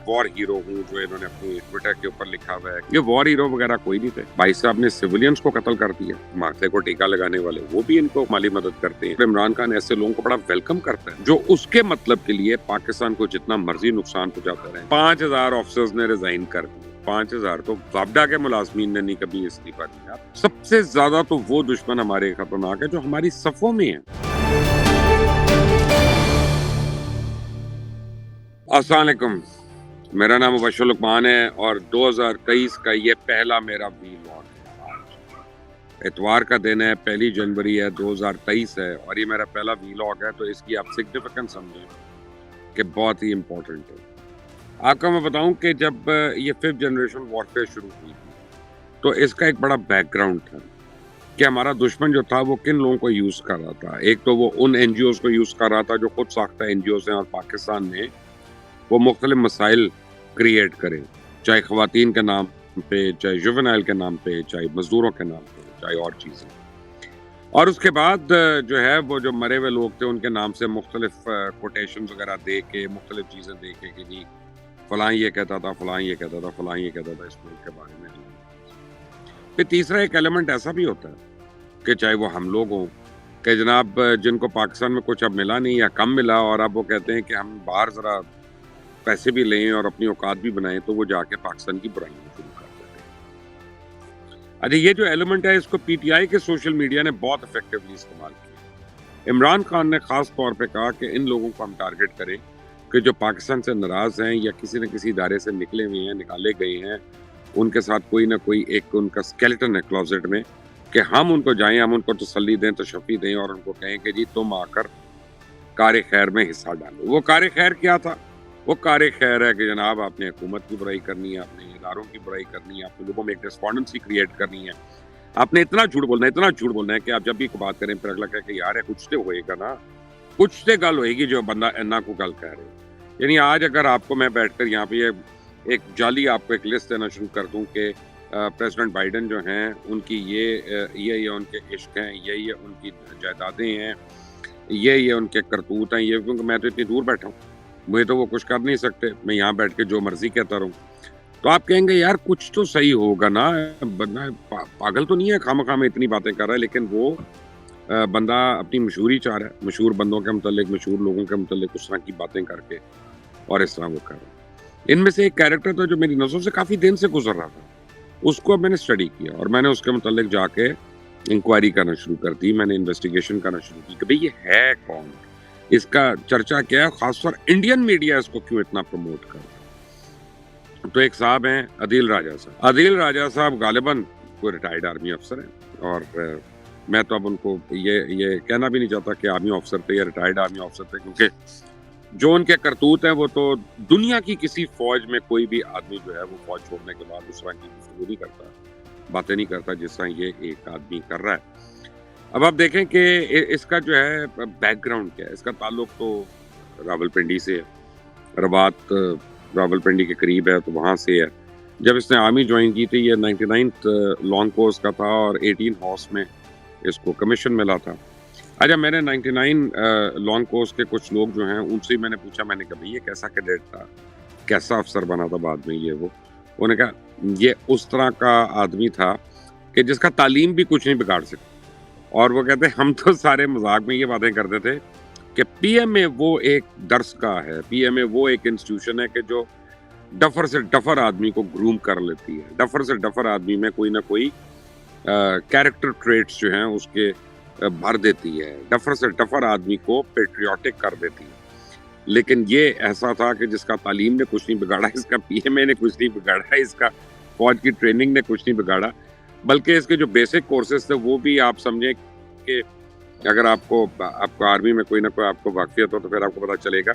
War hero हूँ, जो इन्होंने अपनी ट्विटर के ऊपर लिखा हुआ है। ये वॉर हीरो वगैरह कोई नहीं थे। भाई साहब ने सिविलियंस को कत्ल कर दिया, माथे को टीका लगाने वाले वो भी इनको माली मदद करते हैं। इमरान खान ऐसे लोगों को बड़ा वेलकम करता है जो उसके मतलब के लिए पाकिस्तान को जितना मर्जी नुकसान पहुंचाते रहे। 5000 ऑफिसर्स ने रिजाइन कर दिए। 5000 तो वापडा के मुलाजमीन ने नहीं कभी इस्तीफा दिया। सबसे ज्यादा तो वो दुश्मन हमारे खतरनाक है जो हमारी सफों में है। अस्सलाम वालेकुम, मेरा नाम मुबश्शिर लुकमान है और 2023 का ये पहला मेरा वीलॉग है। आज इतवार का दिन है, 1 जनवरी है, 2023 है और ये मेरा पहला वीलॉग है, तो इसकी आप सिग्निफिकेंस समझें कि बहुत ही इम्पोर्टेंट है। आपको मैं बताऊं कि जब ये 5th जनरेशन वॉरफेयर शुरू हुई थी तो इसका एक बड़ा बैकग्राउंड था कि हमारा दुश्मन जो था वो किन लोगों को यूज़ कर रहा था। एक तो वो उन NGOs को यूज़ कर रहा था जो खुद साख्ता NGOs हैं और पाकिस्तान में वो मुख्तलिफ मसाइल क्रिएट करें, चाहे ख़वातीन के नाम पे, चाहे जुवेनाइल के नाम पे, चाहे मजदूरों के नाम पे, चाहे और चीज़ें। और उसके बाद जो है वो जो मरे हुए लोग थे उनके नाम से मुख्तलिफ कोटेशन वगैरह दे के, मुख्तलिफ चीज़ें दे के कि जी फलां ये कहता था, फलां ये कहता था, फलां ये कहता था इस मुल्क के बारे में। फिर तीसरा एक एलिमेंट ऐसा भी होता है कि चाहे वो हम लोग हों कि जनाब जिनको पाकिस्तान में कुछ अब मिला नहीं या कम मिला और अब वो कहते हैं कि हम बाहर ज़रा पैसे भी लें और अपनी औकात भी बनाएं, तो वो जाके पाकिस्तान की बुराइयां शुरू कर देते हैं। अच्छा, ये जो एलिमेंट है इसको PTI के सोशल मीडिया ने बहुत इफेक्टिवली इस्तेमाल किया। इमरान खान ने खास तौर पे कहा कि इन लोगों को हम टारगेट करें कि जो पाकिस्तान से नाराज हैं या किसी न किसी इदारे से निकले हुए हैं, निकाले गए हैं, उनके साथ कोई ना कोई एक उनका स्केलेटन है क्लोजेट में, कि हम उनको जाएं, हम उनको तसल्ली दें, तशफ़ी दें और उनको कहें कि जी तुम आकर कार खैर में हिस्सा डालो। वो कार खैर क्या था? वो कार खैर है कि जनाब आपने हुकूमत की बुराई करनी है, आपने इदारों की बुराई करनी है, आपने लोगों में एक डिस्पॉन्डेंसी क्रिएट करनी है, आपने इतना झूठ बोलना है, इतना झूठ बोलना है कि आप जब भी बात करें फिर अगला कहे कि यार कुछ तो होएगा ना, कुछ तो गल होएगी जो बंदा इन्ना को गल कह रहे। यानी आज अगर आपको मैं बैठकर यहाँ पे एक जाली आपको एक लिस्ट देना शुरू कर दूँ कि प्रेसिडेंट बाइडन जो हैं उनकी ये उनके इश्क हैं, ये उनकी जायदादें हैं, ये उनके करतूत हैं, ये क्योंकि मैं तो इतनी दूर बैठा हूँ, मुझे तो वो कुछ कर नहीं सकते, मैं यहाँ बैठ के जो मर्जी कहता रहूँ, तो आप कहेंगे यार कुछ तो सही होगा ना, बंदा पागल तो नहीं है खामखा में इतनी बातें कर रहा है। लेकिन वो बंदा अपनी मशहूरी चाह रहा है, मशहूर बंदों के मुतल्लिक, मशहूर लोगों के मुतल्लिक उस तरह की बातें करके और इस तरह वो कर रहा है। इनमें से एक कैरेक्टर था जो मेरी नज़रों से काफ़ी दिन से गुजर रहा था, उसको मैंने स्टडी किया और मैंने उसके मुतल्लिक जाके इंक्वायरी करना शुरू कर दी, मैंने इन्वेस्टिगेशन करना शुरू की कि भाई ये है कौन, इसका चर्चा क्या है, खासतौर इंडियन मीडिया इसको क्यों इतना प्रमोट कर रहा है। तो एक साहब हैं अदील राजा साहब। अदील राजा साहब गालिबन कोई रिटायर्ड आर्मी अफसर हैं और मैं तो अब उनको ये कहना भी नहीं चाहता कि आर्मी अफसर थे या रिटायर्ड आर्मी अफसर थे, क्योंकि जो उनके करतूत हैं वो तो दुनिया की किसी फौज में कोई भी आदमी जो है वो फौज छोड़ने के बाद उस तरह की गुफ्तगू नहीं करता, बातें नहीं करता जिस तरह ये एक आदमी कर रहा है। अब आप देखें कि इसका जो है बैकग्राउंड क्या है। इसका ताल्लुक तो रावलपिंडी से है, रबात रावलपिंडी के करीब है, तो वहाँ से है। जब इसने आर्मी ज्वाइन की थी ये 99th लॉन्ग कोर्स का था और 18 हॉर्स में इसको कमीशन मिला था। अच्छा, मैंने 99 लॉन्ग कोर्स के कुछ लोग जो हैं उनसे मैंने पूछा, मैंने कहा भाई ये कैसा कैडेट था, कैसा अफसर बना था बाद में ये वो। उन्होंने कहा ये उस तरह का आदमी था कि जिसका तालीम भी कुछ नहीं बिगाड़ सकता। और वो कहते हम तो सारे मजाक में ये बातें करते थे कि PMA वो एक दर्सगाह है, PMA वो एक इंस्टीट्यूशन है कि जो डफर से डफर आदमी को ग्रूम कर लेती है, डफर से डफर आदमी में कोई ना कोई कैरेक्टर ट्रेट्स जो हैं उसके भर देती है, डफर से डफर आदमी को पेट्रियाटिक कर देती है। लेकिन ये ऐसा था कि जिसका तालीम ने कुछ नहीं बिगाड़ा, इसका PMA ने कुछ नहीं बिगाड़ा, इसका फौज की ट्रेनिंग ने कुछ नहीं बिगाड़ा, बल्कि इसके जो बेसिक कोर्सेज थे वो भी आप समझें कि अगर आपको आर्मी में कोई ना कोई आपको वाकफियत हो तो फिर आपको पता चलेगा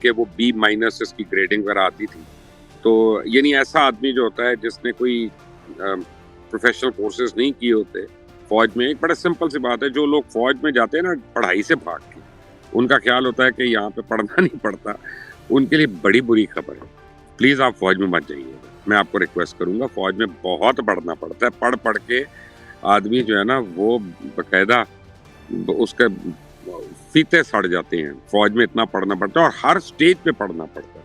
कि वो B- इसकी ग्रेडिंग वगैरह आती थी। तो ये नहीं, ऐसा आदमी जो होता है जिसने कोई प्रोफेशनल कोर्सेज नहीं किए होते फौज में, एक बड़ा सिंपल सी बात है, जो लोग फौज में जाते हैं ना पढ़ाई से भाग के, उनका ख्याल होता है कि यहाँ पे पढ़ना नहीं पड़ता, उनके लिए बड़ी बुरी खबर है। प्लीज़ आप फौज में मत जाइए, मैं आपको रिक्वेस्ट करूँगा, फौज में बहुत पढ़ना पड़ता है। पढ़ के आदमी जो है ना वो बाकायदा उसके फीते सड़ जाते हैं। फौज में इतना पढ़ना पड़ता है और हर स्टेज पे पढ़ना पड़ता है।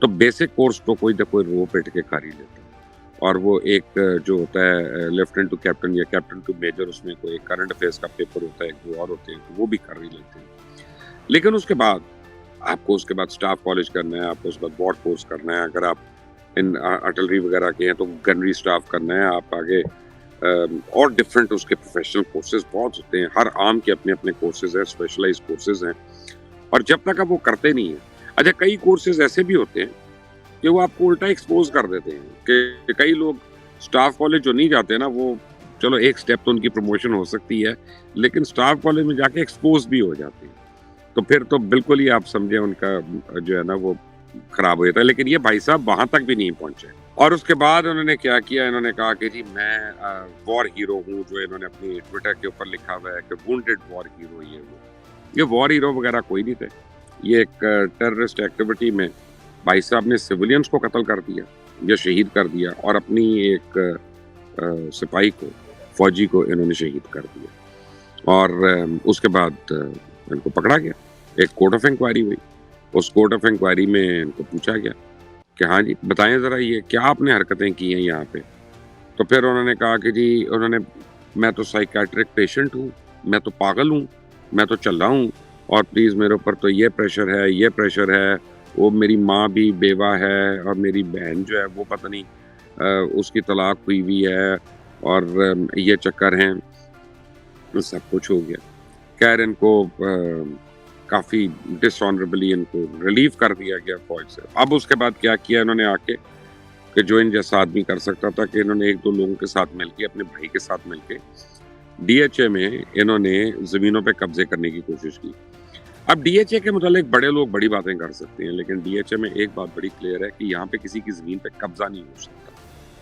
تو बेसिक कोर्स तो कोई ना कोई रो पिट के कर ही लेता है, और वो एक जो होता है लेफ्टिनेंट टू कैप्टन या कैप्टन टू मेजर, उसमें कोई करंट अफेयर्स का पेपर होता है, एक दो और होते हैं, तो वो भी कर ही लेते हैं। लेकिन उसके बाद आपको उसके बाद स्टाफ कॉलेज करना है, आपको उसके बाद बोर्ड कोर्स करना है, अगर आप इन आर्टिलरी वगैरह के हैं तो गनरी स्टाफ करना है, आप आगे और डिफरेंट उसके प्रोफेशनल कोर्सेज बहुत होते हैं, हर आर्म के अपने अपने कोर्सेज हैं, स्पेशलाइज कोर्सेज हैं, और जब तक आप वो करते नहीं हैं, अच्छा कई कोर्सेज ऐसे भी होते हैं कि वो आपको उल्टा एक्सपोज कर देते हैं कि कई लोग स्टाफ कॉलेज जो नहीं जाते ना, वो चलो एक स्टेप तो उनकी प्रमोशन हो सकती है, लेकिन स्टाफ कॉलेज में जाके एक्सपोज भी हो जाते हैं, तो फिर तो बिल्कुल ही आप समझे उनका जो है ना वो खराब हो जाता है। लेकिन ये भाई साहब वहां तक भी नहीं पहुंचे, और उसके बाद उन्होंने क्या किया, इन्होंने कहा कि जी मैं वॉर हीरो हूँ, जो इन्होंने अपनी ट्विटर के ऊपर लिखा हुआ है कि वुंडेड वॉर हीरो, ये वॉर हीरो वगैरह कोई नहीं थे, ये एक टेररिस्ट एक्टिविटी में भाई साहब ने सिविलियंस को कत्ल कर दिया या शहीद कर दिया, और अपनी एक सिपाही को, फौजी को इन्होंने शहीद कर दिया, और उसके बाद इनको पकड़ा गया, एक कोर्ट ऑफ इंक्वायरी हुई, उस कोर्ट ऑफ इंक्वायरी में इनको पूछा गया कि हाँ जी बताएं ज़रा ये क्या आपने हरकतें की हैं यहाँ पे, तो फिर उन्होंने कहा कि जी मैं तो साइकेट्रिक पेशेंट हूँ, मैं तो पागल हूँ, मैं तो चल रहा हूँ, और प्लीज़ मेरे ऊपर तो ये प्रेशर है, वो मेरी माँ भी बेवा है, और मेरी बहन जो है वो पता नहीं उसकी तलाक हुई है, और ये चक्कर हैं, सब कुछ हो गया। खैर इनको काफ़ी डिसऑनरेबली इनको रिलीव कर दिया गया फौज से। अब उसके बाद क्या किया इन्होंने आके कि जो इन जैसा आदमी कर सकता था, कि इन्होंने एक दो लोगों के साथ मिलके, अपने भाई के साथ मिलके डीएचए में इन्होंने ज़मीनों पे कब्जे करने की कोशिश की। अब डीएचए के मुतालिक बड़े लोग बड़ी बातें कर सकते हैं, लेकिन डीएचए में एक बात बड़ी क्लियर है कि यहाँ पे किसी की ज़मीन पे कब्जा नहीं हो सकता,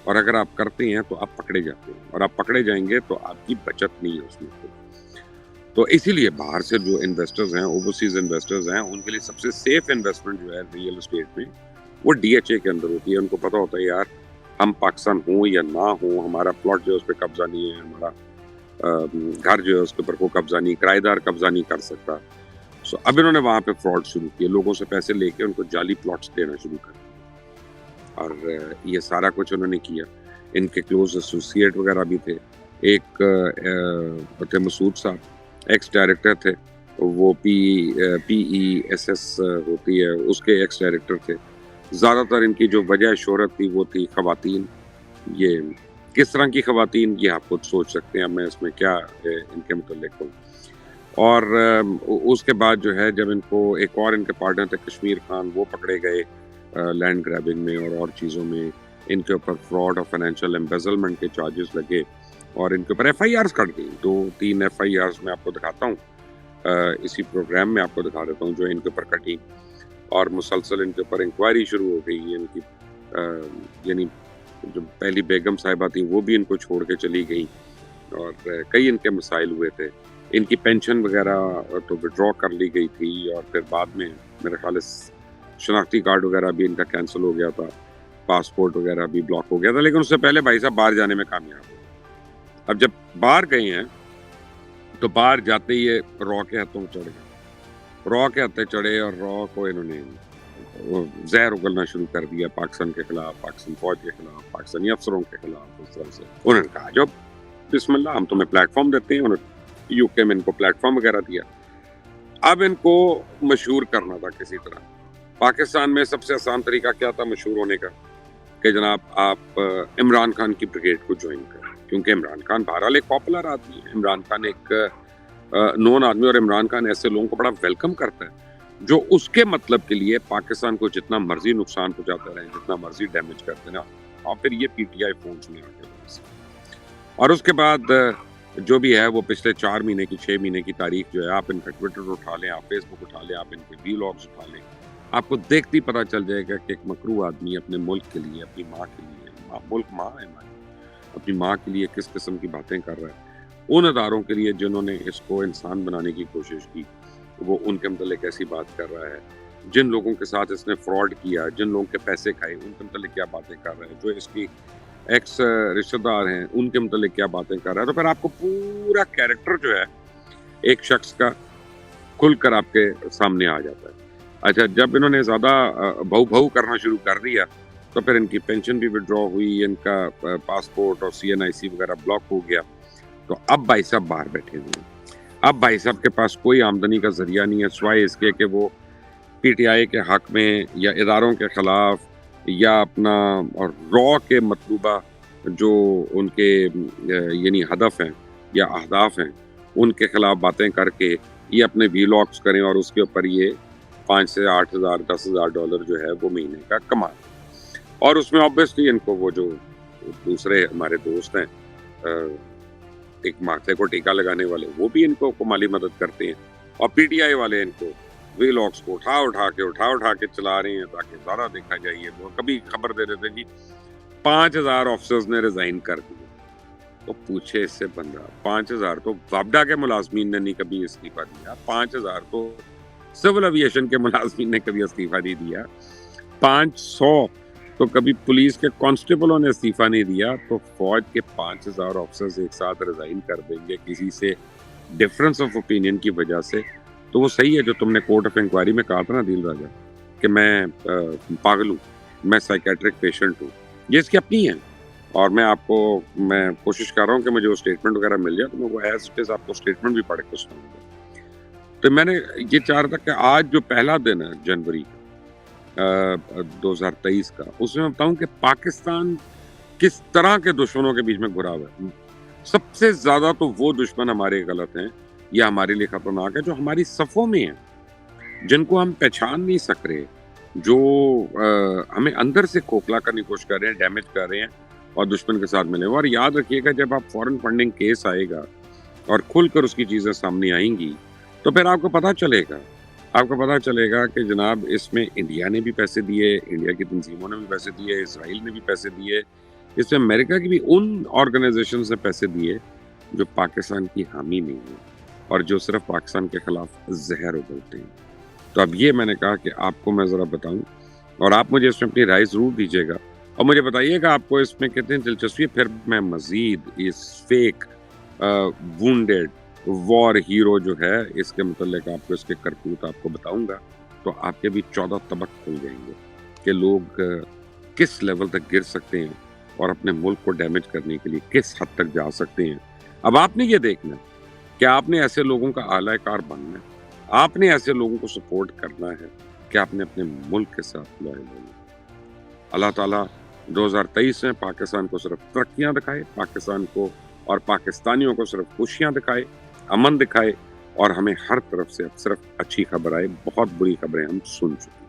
और अगर आप करते हैं तो आप पकड़े जाते हैं, और आप पकड़े जाएंगे तो आपकी बचत नहीं है उसमें। तो इसीलिए बाहर से जो इन्वेस्टर्स हैं, ओवरसीज इन्वेस्टर्स हैं, उनके लिए सबसे सेफ इन्वेस्टमेंट जो है रियल एस्टेट में, वो डीएचए के अंदर होती है। उनको पता होता है यार हम पाकिस्तान हो या ना हो, हमारा प्लॉट जो है उस पर कब्जा नहीं है, हमारा घर जो है उसके ऊपर कोई कब्जा नहीं, किराएदार कब्जा नहीं कर सकता। सो अब इन्होंने वहाँ पे फ्रॉड शुरू किया, लोगों से पैसे लेके उनको जाली प्लॉट्स देना शुरू कर दिया, और ये सारा कुछ उन्होंने किया। इनके क्लोज एसोसिएट वगैरह भी थे, एक थे मसूद साहब, एक्स डायरेक्टर थे, वो PESS होती है उसके एक्स डायरेक्टर थे। ज़्यादातर इनकी जो वजह शोहरत थी वो थी ख़वातीन। ये किस तरह की ख़वातीन ये आप खुद सोच सकते हैं, मैं इसमें क्या इनके मुतल्लिक़ कहूँ। और उसके बाद जो है जब इनको एक और इनके पार्टनर थे कश्मीर खान, वो पकड़े गए लैंड ग्रैबिंग में और चीज़ों में, इनके ऊपर फ्रॉड और फाइनेंशियल एम्बेजलमेंट के चार्जेस लगे, और इनके ऊपर FIRs कट गई, 2-3 FIRs मैं आपको दिखाता हूँ, इसी प्रोग्राम में आपको दिखा देता हूँ जो इनके ऊपर कटी, और मुसलसल इनके ऊपर इंक्वायरी शुरू हो गई। इनकी यानी जो पहली बेगम साहिबा थी वो भी इनको छोड़ के चली गई, और कई इनके मसाइल हुए थे। इनकी पेंशन वगैरह तो विड्रॉ कर ली गई थी, और फिर बाद में मेरे ख्याल से शनाख्ती कार्ड वगैरह भी इनका कैंसिल हो गया था, पासपोर्ट वगैरह भी ब्लॉक हो गया था, लेकिन उससे पहले भाई साहब बाहर जाने में कामयाब हुए। अब जब बाहर गए हैं तो बाहर जाते ही ये रॉ के हाथों में चढ़ गए, रॉ के हाथे चढ़े, और रॉ को इन्होंने जहर उगलना शुरू कर दिया पाकिस्तान के खिलाफ, पाकिस्तान फौज के खिलाफ, पाकिस्तानी अफसरों के खिलाफ। उस तरह से उन्होंने कहा जो बिस्मिल्लाह हम तुम्हें प्लेटफॉर्म देते हैं, उन्होंने यूके में इनको प्लेटफॉर्म वगैरह दिया। अब इनको मशहूर करना था किसी तरह। पाकिस्तान में सबसे आसान तरीका क्या था मशहूर होने का, कि जनाब आप इमरान खान की ब्रिगेड को ज्वाइन करें, क्योंकि इमरान खान बहरहाल एक पॉपुलर आदमी है, इमरान खान एक नोन आदमी, और इमरान खान ऐसे लोगों को बड़ा वेलकम करता है जो उसके मतलब के लिए पाकिस्तान को जितना मर्जी नुकसान पहुंचाते रहे, जितना मर्जी डैमेज करते ना, और फिर ये PTI फोन्स में आके। और उसके बाद जो भी है वो पिछले 4 महीने की 6 महीने की तारीख जो है, आप इनका ट्विटर उठा लें, आप फेसबुक उठा लें, आप इनके व्लॉग्स उठा लें, आपको देखते ही पता चल जाएगा कि एक मकरू आदमी अपने मुल्क के लिए, अपनी माँ के लिए, मुल्क माँ है हमारी, अपनी माँ के लिए किस किस्म की बातें कर रहा है। उन अदारों के लिए जिन्होंने इसको इंसान बनाने की कोशिश की, वो उनके मतलब ऐसी बात कर रहा है। जिन लोगों के साथ इसने फ्रॉड किया, जिन लोगों के पैसे खाए, उनके मतलब क्या बातें कर रहा है। जो इसकी एक्स रिश्तेदार हैं उनके मतलब क्या बातें कर रहा है। तो फिर आपको पूरा कैरेक्टर जो है एक शख्स का खुलकर आपके सामने आ जाता है। اچھا جب انہوں نے زیادہ بھو بھو کرنا شروع کر دیا تو پھر ان کی پینشن بھی وڈرا ہوئی، ان کا پاسپورٹ اور CNIC وغیرہ بلاک ہو گیا. تو اب بھائی صاحب باہر بیٹھے ہوئے ہیں. اب بھائی صاحب کے پاس کوئی آمدنی کا ذریعہ نہیں ہے سوائے اس کے کہ وہ PTI کے حق میں یا اداروں کے خلاف یا اپنا اور را کے مطلوبہ جو ان کے یعنی ہدف ہیں یا اہداف ہیں ان کے خلاف باتیں کر کے یہ اپنے ویلاگس کریں اور اس کے اوپر یہ 5 سے 8 ہزار 10 ہزار ڈالر جو ہے وہ مہینے کا کمائیں. اور اس میں آبویسلی ان کو وہ جو دوسرے ہمارے دوست ہیں ایک ماتھے کو ٹیکا لگانے والے وہ بھی ان کو مالی مدد کرتے ہیں اور PTI والے ان کو ویلاگس کو اٹھا کے چلا رہے ہیں تاکہ زیادہ دیکھا جائے. وہ کبھی خبر دے دیتے جی 5000 آفیسرز نے ریزائن کر دیے. تو پوچھے اس سے بندہ 5000 تو وابڈا کے ملازمین نے نہیں کبھی استعفیٰ دیا، 5000 تو سول ایویشن کے ملازمین نے کبھی استعفیٰ نہیں دیا، 500 تو کبھی پولیس کے کانسٹیبلوں نے استعفیٰ نہیں دیا. تو فوج کے 5000 آفیسرز ایک ساتھ ریزائن کر دیں گے کسی سے ڈفرنس آف اوپینین کی وجہ سے. تو وہ صحیح ہے جو تم نے کورٹ آف انکوائری میں کہا تھا نا دل راجہ کہ میں پاگل ہوں، میں سائیکیٹرک پیشنٹ ہوں. یہ اس کی اپنی ہے اور میں کوشش کر رہا ہوں کہ مجھے وہ اسٹیٹمنٹ وغیرہ مل جائے تو میں وہ ایز اٹ از آپ کو اسٹیٹمنٹ بھی پڑھ کے سناؤں گا. تو میں نے یہ چاہ رہا تھا کہ آج جو پہلا دن ہے جنوری 2023 کا اس میں بتاؤں کہ پاکستان کس طرح کے دشمنوں کے بیچ میں گھرا ہوا ہے. سب سے زیادہ تو وہ دشمن ہمارے غلط ہیں یا ہمارے لیے خطرناک ہے جو ہماری صفوں میں ہیں، جن کو ہم پہچان نہیں سک رہے، جو ہمیں اندر سے کھوکھلا کرنے کی کوشش کر رہے ہیں، ڈیمیج کر رہے ہیں اور دشمن کے ساتھ ملے ہوئے. اور یاد رکھیے گا جب آپ فورن فنڈنگ کیس آئے گا اور کھل کر اس کی چیزیں سامنے آئیں گی تو پھر آپ کو پتہ چلے گا کہ جناب اس میں انڈیا نے بھی پیسے دیے، انڈیا کی تنظیموں نے بھی پیسے دیے، اسرائیل نے بھی پیسے دیے، اس میں امریکہ کی بھی ان آرگنائزیشن نے پیسے دیے جو پاکستان کی حامی نہیں ہیں اور جو صرف پاکستان کے خلاف زہر اگلتے ہیں. تو اب یہ میں نے کہا کہ آپ کو میں ذرا بتاؤں اور آپ مجھے اس میں اپنی رائے ضرور دیجیے گا اور مجھے بتائیے گا آپ کو اس میں کتنی دلچسپی ہے. پھر میں مزید اس فیک وونڈیڈ وار ہیرو جو ہے اس کے متعلق آپ کو اس کے کرتوت آپ کو بتاؤں گا تو آپ کے بھی 14 طبق کھل جائیں گے کہ لوگ کس لیول تک گر سکتے ہیں اور اپنے ملک کو ڈیمیج کرنے کے لیے کس حد تک جا سکتے ہیں. اب آپ نے یہ دیکھنا کہ آپ نے ایسے لوگوں کا اعلی کار بننا ہے، آپ نے ایسے لوگوں کو سپورٹ کرنا ہے کہ آپ نے اپنے ملک کے ساتھ لائل ہونا. اللہ تعالیٰ 2023 میں پاکستان کو صرف ترقیاں دکھائے، پاکستان کو اور پاکستانیوں کو صرف خوشیاں دکھائے، امن دکھائے اور ہمیں ہر طرف سے صرف اچھی خبر آئے. بہت بری خبریں ہم سن چکے ہیں.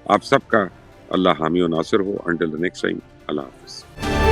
آپ سب کا اللہ حامی و ناصر ہو. انٹل دی نیکسٹ ٹائم، اللہ حافظ.